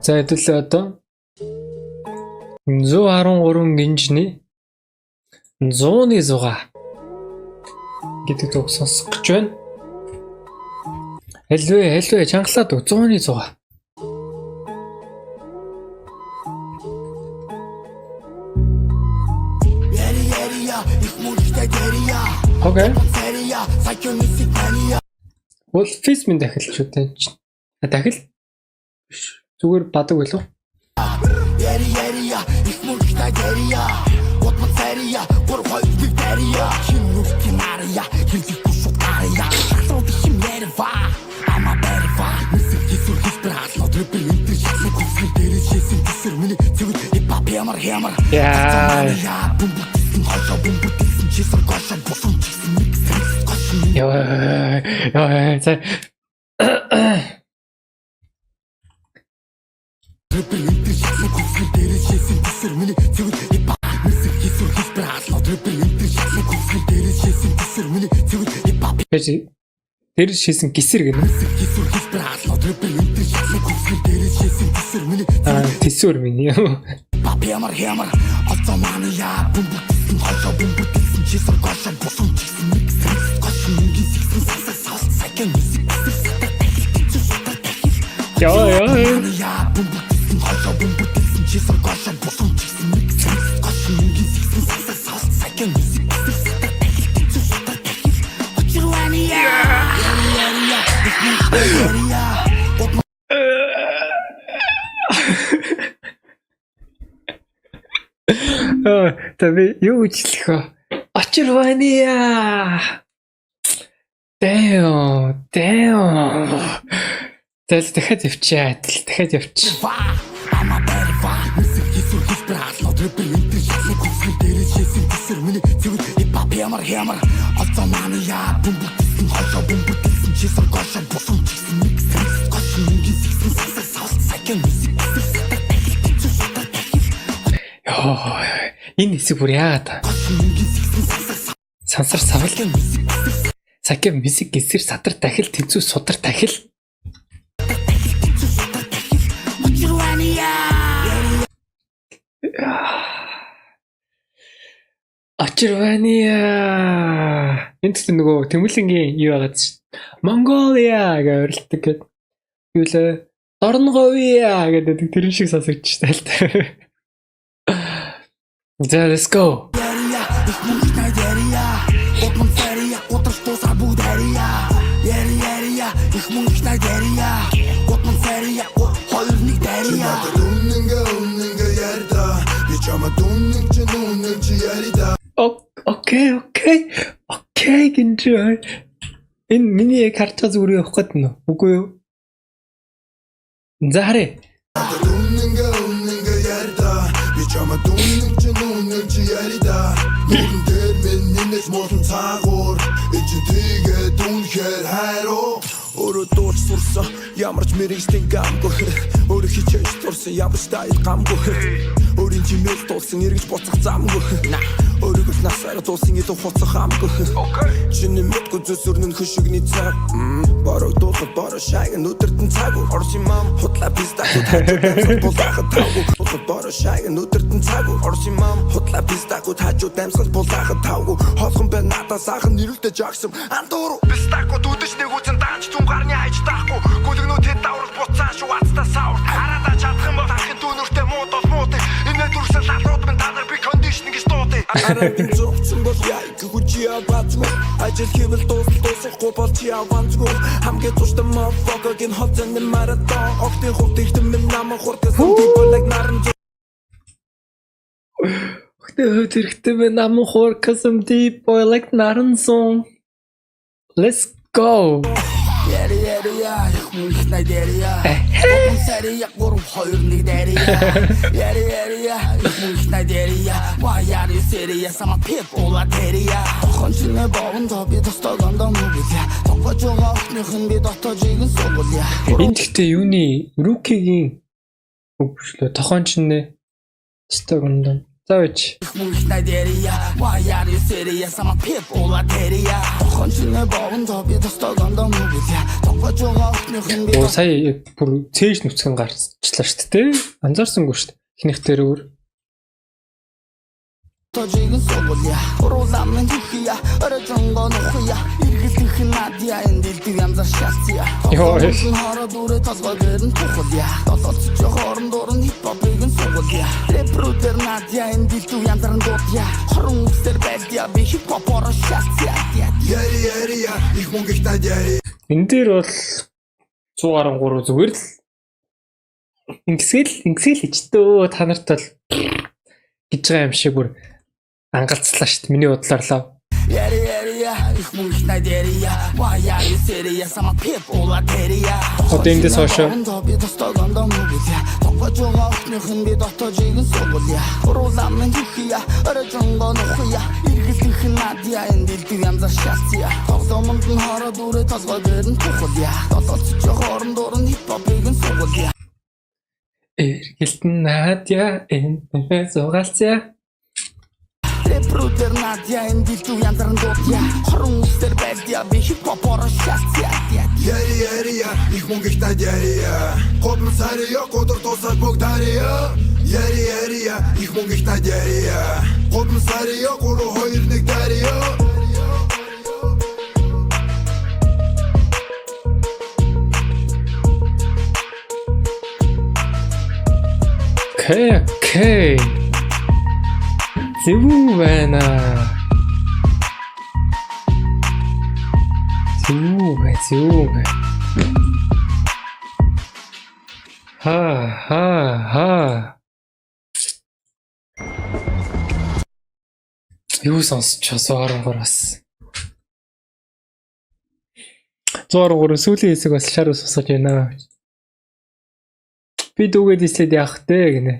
За хэдүүлээ одоо 113 гинжний 100-ны 6 гэдэг үг сонсох гэж байна. Хэлвэ чангалаад 100-ны 6. Окей. Wolfis минь дахилч үтэй чинь. Дахил? Биш. Зүгээр бадаг байлуу. Яа, за. Тэр шийсэн гисэр гэнэ. Тэсвэр миний. Яа. Таби юу ижлэх вэ? Очирвания. Damn. Дахиад явчаа. Энэ хэсэг бүр яагаад сансар савл сакем мисик гисэр садар дахил тэнцүү судар дахил Очирвания энэ ч нөгөө Тэмүлэнгийн юу байгаад ш Монголиа гэж орилдог гэдэг юу лээ Дорнговиа гэдэг тэр шиг сонсогдчих тайлтай. Let's go. Окей гинжээ. Энэ миний яг харж байгаа зүгээр явах гээд нөө. Үгүй юу? За харъя. Өөрөө сурсан ямарч мэрэгжлийн гамгүй өөрөө хичээж турсан ямар стайл гамгүй өөрийн чимээл тулсан эргэж буцах замгүй өөрийгөө насаараа тулсан илүү хуцах амгүй чиний мэдгүй зүсүрнэн хөшигний цаг бороо дуулах бороо шайг нүдэртэн цаг орсын мам хутлаа пистаггүй таажууд булаахад тавгүй бороо шайг нүдэртэн цаг орсын мам хутлаа пистаггүй таажууд дамсгал булаахад тавгүй холхон бай надаас ахын нэрэлдэж жагсан андууруу пистаггүй дүүдэж нэг үзэн дааж гарны хайж таахгүй гүлгнүүд хэд даврал буцаа шугацтай савр хараад чадах юм бол ахын дүүнөртэй мууд бол муудыг энэ дүрсэн лалууд минь та нар би кондишн гэж дуудыг арабын зөвцөн бол яа гүчи абацгүй ажил хийвэл дуусахгүй бол чи аванцгүй хамгийн туштай motherfucking hot in the marathon октын хурдыг тэм нам хурдсан болог наран Хөөд хэрэгтэй бэ нам хурдсан deep boy like наран сон. Let's go. Яа их найдэрия сария гурав хоёр нэг дэрия яа их найдэрия ваяр сэрия сама пепула дэрия хончны бовондоо би тостогондоо нүгэлээ тонгож байгаа охныхын би дотоожийг сугуулъя энэ гэхдээ юуны рукигийн өгшлөө тохончны тостогондоо заавч их найдэрия ваяр сэрия сама пепула дэрия хончны бовондоо би тостогондоо нүгэлээ Оо сая бүр цээж нүцгэн гарчлаа шүү дээ. Анзаарсангүй шүү дээ. Эхнийх дээр өөр. Тожигэн суулъя, урууламын зүхия, орожонгон ухия, иргэлтэх надя эндэлдэг янзаар шалтия. Йоо. Хараа дүрэ толгой гэрэн тухлъя. Тололцож хоорон дуран хипхопын суулъя. Репродер надя эндэлдэг янзаар дуудъя. Хорон үсэр байдя би хипхопоор шалтия. Яри их мөнгө таажээ. Энэ дээр бол 113 зүгээр л ингэсэл хичдөө та нарт бол гэж байгаа юм шиг бүр ангалцлаа шүү дээ. Миний бодлоор лав. Яри их мөнгө таажээ. Вая серия сама пеп улатерия. Одоо эндээс хойш би достогондоо мөгөлья. Тогож байгаа охиныхын би дотожигэн суулъя. Урууламын зүхия, орожонгон ухия, иргэлтэх надя эндэлдэг янзаар шалтия. Тоглоомонд нь хараа дүрэ толгой гэрэн тухлъя. Тололцож хоорон дуран хипхопын суулъя. Эргэлтэн надя энэ зугаалцъя. Репродер надя эндэлдэг янзаар дуудъя. Хорон үсэр байдя би хипхопоор шалтия. Яри их мөнгө таажээ. Гомн сария годар тусал богдария. Яри их мөнгө таажээ. Гомн сария гуру хоёр нэг дария. Окей. Зэвүү байна. Зэвүү. Ха. Юу сонсчихсон 13-аас. 113 сүүлийн хэсэг бас шар ус усгаж байна. Би дүүгээд ислээд явах дээ гинэ.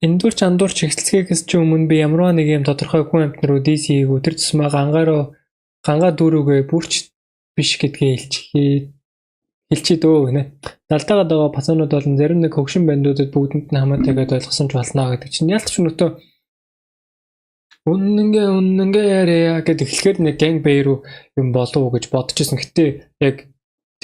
Эндүр чандуур чигцэлгээгээс ч өмнө би ямарваа нэг юм тодорхой хүн амт руу DC-ийг өдөр тусмаа гангаа дүүрүүгээ бүрч биш гэдгээ хэлчихэд өө гинэ. Далдаагаад байгаа пацанууд болон зарим нэг хөгшин бандуудад бүгдэнд нь хамаатай гэдээ ойлгосон ч болно гэдэг чинь ялч нөтөө үнэнгээ яриа гэдэг эхлэхээр нэг gang bay руу юм болов уу гэж бодож ирсэн. Гэтэ яг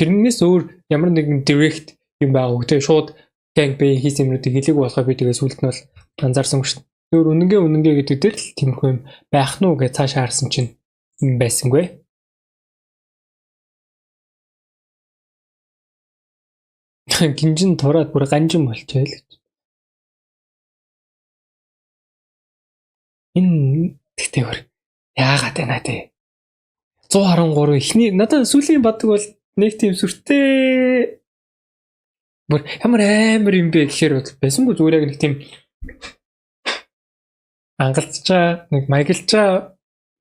тэрнээс өөр ямар нэгэн direct юм байгаагүй те шууд gang bay хийсэн юмнуудыг хэлээгүй болохоо би тэгээс үлд нь бол анзаарсан шүү дээ. Тэр үнэнгээ гэдэг дээр л тиймэрхүү юм байх нь уу гэж цаашаа харсан чинь юм байсангүй. Гинжин тураад бүр ганжин болчихё л гэж. Энэ тэгтээ өөр яагаад байна те. 113 ихний надад сүүлийн бадаг бол нэг тийм сүртэй бүр ямар юм бэ гэхээр байсангүй зүгээр яг нэг тийм ангалцчаа нэг маягилчаа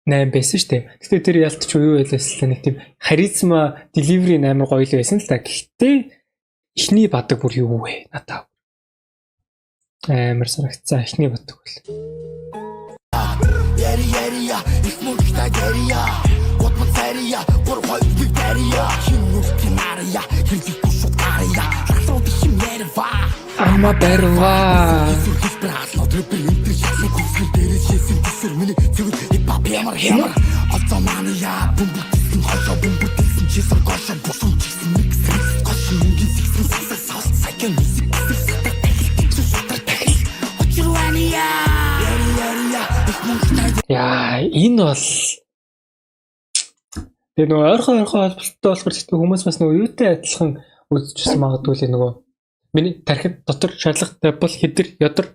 8 байсан шүү дээ. Гэхдээ тэр ялтч уу юу байлаас нэг тийм харизма delivery амар гоё л байсан л та. Гэхдээ ихний бадаг бүр юу вэ надаа. Амар санагцсан ихний бадаг бол. Яри их мөнгө таажээ. Готмон цария, бүр хоёр битария. Хинүртинария, хэлдэггүй шууд гария. Лалууд хим ярва. Ама барва. Ямар Отомания бумбутсэн хошоо бумбутсэн чисэр гошоо бусан чисэн микс гошоо мөнгөний сэгсэн сасаа саалт сайкен мисик Яа, энэ бол тэгээ нөгөө ойрхон холболттой болохоор тэгтээ хүмүүс бас нөгөө юутай адилхан үзчихсэн магадгүй л нөгөө миний тархинд дотор шалгатай бол хэдэр ядар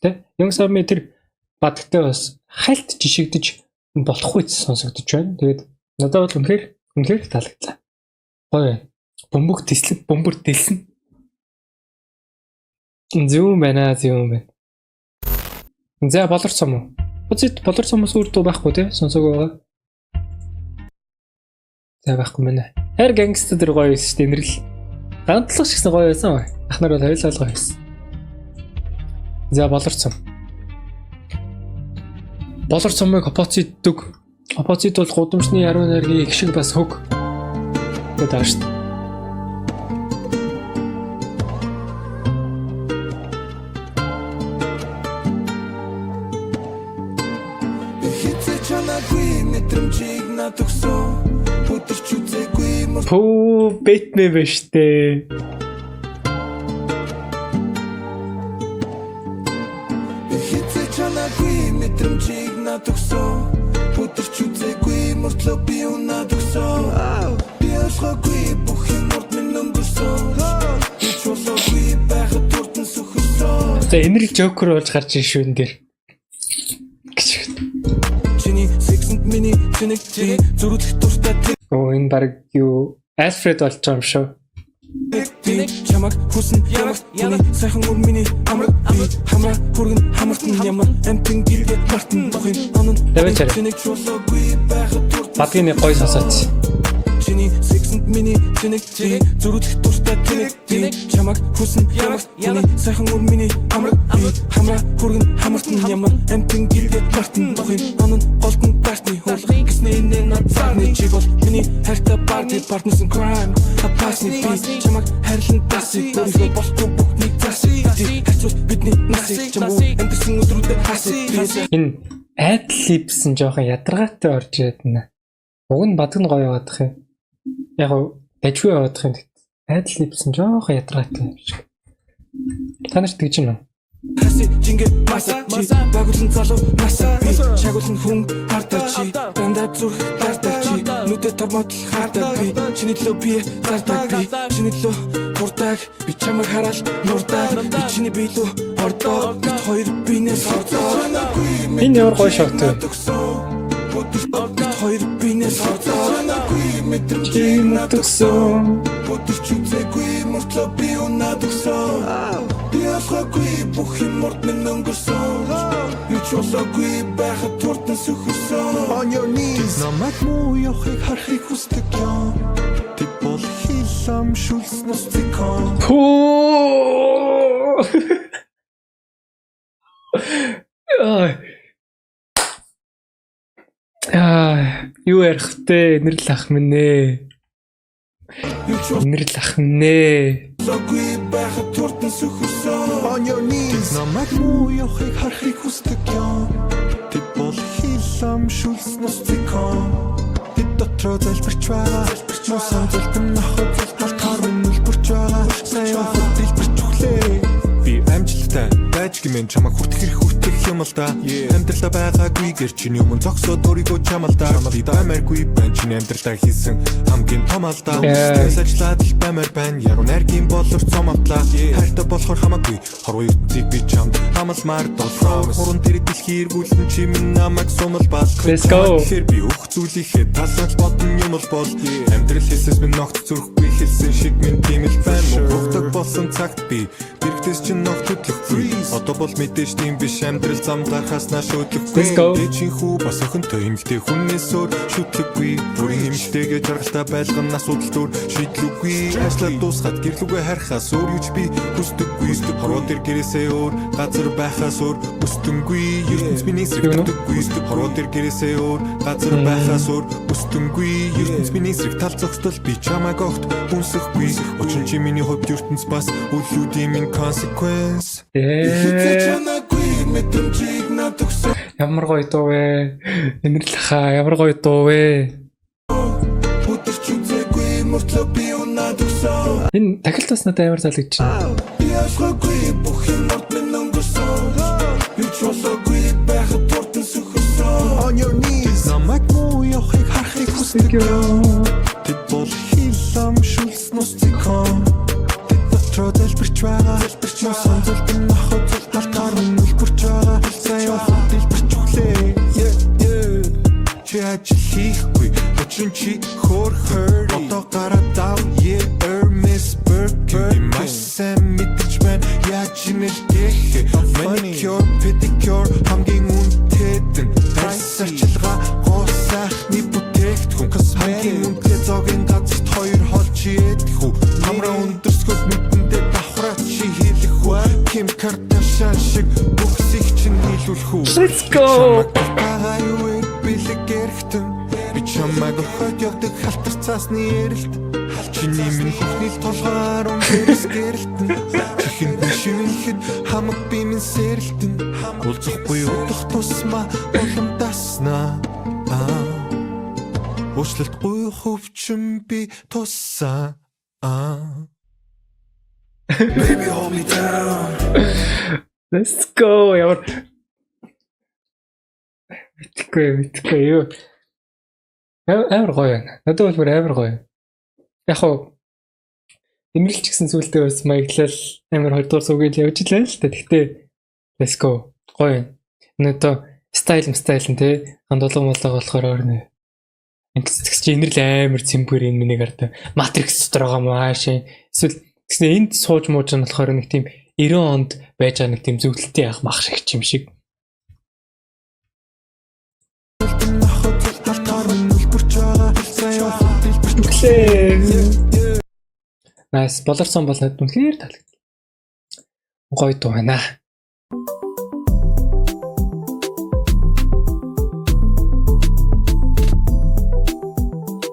тэ юм сарми тэр бадагтай бас хальт жишигдэж болох үс сонсогдож байна. Тэгээд надад бол үнэхээр таалагдлаа. Гоё. Бөмбөр дэлсэн. Зүүн байна. За болорцсон уу? Болорцсон хүмүүс үрдүү байхгүй те сонсог байгаа. За байхгүй мэнэ. Хэр гангстер дэр гоё байсан шүү дээ нэрэл. Гантлах шигсэн гоё байсан. Ахнаар бол хоёулаа гоё байсан. За болорцсон. Болорцсомыг опоциддаг. Опоцид бол гудамжны яруу найргийн их шиг бас хөг гэдэг ааш. Хитэ чанаагүй мэдрэмжийг надад өгсөн. Өдөрч үзээгүй мөр Пүү Бэтмен биш дээ. Хитэ чанаагүй мэдрэмжийг надад өгсөн. Өдөрч үзээгүй мөртлөө би унаад өгсөн. Би ашгүй бүх юм урд минь өнгөрсөн. Би чулуугүй байхад туртан сөхөсөн. За энэ л Joker болж гарч ийн шүүн дээр. Чиний сексэнд миний тэнэг чи зүрх дуртай Оо энэ баг юу Alfred болж байгаа юм шүү. тэнэг чамаг хүсэн ямар хүний сайхан үр миний амраг би хамаа хүргэн хамартан ямар амтэн гэргээ мартан бохын онон тэнэг чулуугүй байхад туртан Бадгийн гой сонсооц. чиний сексэнд миний тэнэг чи зүрх дуртай тэнэг чамаг хүсэн ямар хүний сайхан үр миний амраг би хамаа хүргэн хамартан ямар амтэн гэргээ мартан бохын онон голдон тасны хуулах гэснээ над цааны чи бол миний хайртай party partners in crime апасны би чамаг хайрлан тасыг өөрийнхөө болтгүй бүхнийг засыг хайцуул бидний насыг чамуу амтсан өдрүүдэд хасыг Энэ Adlibs нь жоохон ядаргаатай орж ирээд байна. Уг нь Бадг нь гоё яваадах юм. Яг гоо дажгүй яваадах юм. Adlibs нь жоохон ядаргаатай юм шиг. Та нарт тэгж байна уу? хаси жингээ маса чи багуулсан залуу маса би чагуулсан хүн хартаа чи дандаа зүрх хартаа чи нүдэд томотл хартаа би чиний лөө би зартаа би чиний лөө хурдаг би чамайг хараад нурдаг би чиний биелүү ордоо бид хоёр бинээс ордоо Энэ ямар гоё шот вэ? бид хоёр бинээс ордоо Чи надгсан. Өдөрч үзээгүй мөртлөө би унаад өгсөн. Би ашгүй бүх юм урд минь өнгөрсөн. Би чулуугүй байхад туртан сөхөсөн. On your knees намайг муу явахыг харахыг хүсдэг юм. Тэд бол хилам шүлснэс зикон. Пүү. Юу ярих вэ? Нэрл ах минь ээ. Нэрл ах минь ээ. Чулуугүй байхад туртан сөхөсөн. On your knees намайг муу явахыг харахыг хүсдэг юм. Тэд бол хилам шүлснэс зикон. Тэд дотроо залбирч байгаа. Мосон залбин нахад залбар нүлбэрч байгаа. Сайн хөдөлбөрч өглөө. Би амжилттай байж гэмэн чамайг хүртэх юм л да. Амьдралаа байгаагүйгээр чиний өмнө зогсоод өөрийгөө чамалдаа. Би даймааргүй байна чиний амьдралаа хийсэн хамгийн том алдаа. Стресс ажиллаад л баймаар байна. Яруу найргийн боловч цомотлаа. Хайртай болохоор хамаагүй. Хорвоо ертийг би чамд хамалмаар долоо. Хуран тэр дэлхий эргүүлэн чи минь намайг сумал бал. Let's go. Тэгэхээр би өөх зүйлийнхээ талаас бодсон юм бол амьдрал хэлсээс минь ногт зүрхгүй хэлсэн шиг минь тийм л байна. Бүгдэг болсон цагт би дэрэгдэс чинь ногт хөдлөхгүй. Одоо бол мэдээж тийм биш амьдрал зам гарахаас нааш өдлөхгүй. Дэжин хүү бас охинтой эмэгтэй хүнээс өөр шүтлэггүй. Бүрийн эмэгтэйгээ жаргалтай байлгах нь асуудал дүр шийдлүүгүй. Ажлаа дуусгаад гэрлүүгээ харахаас өөр юуч би хүсдэггүй. Хорвоо дээр гэрээсээ өөр газар байхаас өөр өстөнгүй. ертөнц миний эсрэг дутдаггүй. Хорвоо дээр гэрээсээ өөр газар байхаас өөр өстөнгүй. ертөнц миний эсрэг тал зогсдол би чамайг огт хүнсэхгүй. Учир чи миний хувьд ертөнц бас үлүүдийн минь consequence. Ямар гоё дуу вэ? Нэрл ахаа ямар гоё дуу вэ? Өдөрч үзээгүй мөртлөө би унаад өгсөн. Энэ тахилтаас надад амар таалагдж байна. Би ашгүй бүх юм урд минь өнгөрсөн. Би чулуугүй байхад туртан сөхөсөн. On your knees намайг муу явахыг харахыг хүсдэг юм. Тэд бол хилам шүлснэс зикон. Тэд дотроо залбирч байгаа. Мосон залбин нахад залбар нүлбэрч байгаа. Сайн хөдөлбөрч өглөө. Чи ажил хийхгүй. Учир нь чи хөрхөр. Одоо гараад дав. Hermes Burger. Маш мэдэж байна. Яаж нэл гэх. Manicure, pedicure хамгийн үнэтэйдэн. Арчилгаа гоосахны бүтээгдэхүүн. Хамгийн үнэтэй зогийн газарт хоёр хол чи ядах уу. Хамраа өндөрсгөл нүдэндээ давхраа чи хийлэх үү. Kim Kardashian шиг бүхсийг чинь нийлүүлэх үү. Let's go. Би чамайг хойд явдаг халтар цаасны эрэлт. Чиний минь хөхнөл толгоор өмөрс гэрэлтэн. Чихэн шивнэхэд хамаг би минь сэрэлтэн. Уулзахгүй удах тусмаа улам таснаа. Уучлалтгүй хөвчм би тусаа Baby hold me down. Let's go. Ямар мэдгүй юу. Амар гоё байна. Надад бол бүр амар гоё. Яг хоо Эмэрэлч гэсэн зүйлдээ бас маяглал амар 2 дугаар сүгээл явж илээ л та. Гэхдээ let's go. Гоё. Надад стайл нь те хандуулга молдог болохоор орно. Ингэс чи энэрл амар цэмбэр энэ миний гардаг. Матрикс дотор байгаа мааш. Эсвэл тэгснэ энд сууж мууж нь болохоор нэг тийм 90 онд байж байгаа нэг тийм зөвлөлттэй явах мах шиг юм шиг. Nice. Болорсон бол надад үнэхээр таалагдсан. Гоё дуу байна.